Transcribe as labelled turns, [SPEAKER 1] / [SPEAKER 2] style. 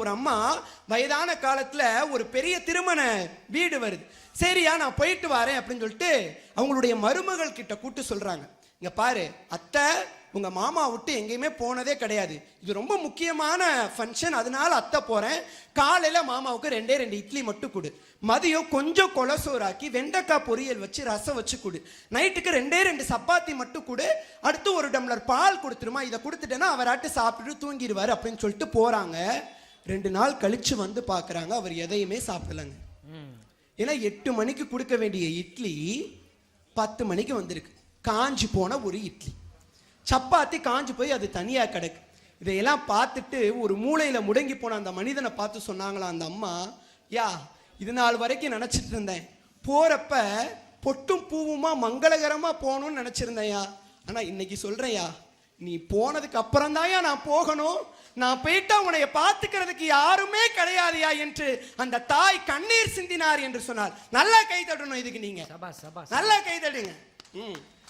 [SPEAKER 1] ஒரு அம்மா வயதான காலத்துல ஒரு பெரிய திருமண வீடு வருது. சரியா நான் போயிட்டு வரேன் அப்படின்னு சொல்லிட்டு அவங்களுடைய மருமகள் கிட்ட கூட்டு சொல்றாங்க, இங்க பாரு அத்தை, உங்க மாமா விட்டு எங்கேயுமே போனதே கிடையாது, இது ரொம்ப முக்கியமான ஃபங்க்ஷன், அதனால அத்தை போறேன். காலையில மாமாவுக்கு 2 இட்லி மட்டும் கொடு, மதியம் கொஞ்சம் கொலசோறாக்கி வெண்டைக்காய் பொரியல் வச்சு ரசம் வச்சு கொடு, நைட்டுக்கு 2 சப்பாத்தி மட்டும் கொடு, அடுத்து 1 டம்ளர் பால் கொடுத்துருமா, இதை கொடுத்துட்டேன்னா அவராட்டு சாப்பிட்டுட்டு தூங்கிடுவாரு அப்படின்னு சொல்லிட்டு போறாங்க. 2 நாள் கழிச்சு வந்து பாக்குறாங்க, அவர் எதையுமே சாப்பிடலங்க. ஏன்னா 8 மணிக்கு கொடுக்க வேண்டிய இட்லி 10 மணிக்கு வந்திருக்கு. காஞ்சி போன ஒரு இட்லி, சப்பாத்தி காஞ்சி போய் அது தனியா கிடக்கு. இதையெல்லாம் பார்த்துட்டு ஒரு மூளையில முடங்கி போன அந்த மனிதனை பார்த்து சொன்னாங்களா அந்த அம்மா, யா இது நாள் வரைக்கும் நினைச்சிட்டு இருந்தேன், போறப்ப பொட்டும் பூவுமா மங்களகரமா போகணும்னு நினைச்சிருந்தேன்யா, ஆனா இன்னைக்கு சொல்றேன்யா, நீ போனதுக்கு அப்புறம் தான்யா நான் போகணும், நான் போயிட்டா உன்னைய பார்த்துக்கிறதுக்கு யாருமே கிடையாதுயா என்று அந்த தாய் கண்ணீர் சிந்தினார் என்று சொன்னார். நல்லா கை தட்டணும் இதுக்கு, நீங்க நல்லா கை தட்டுங்க.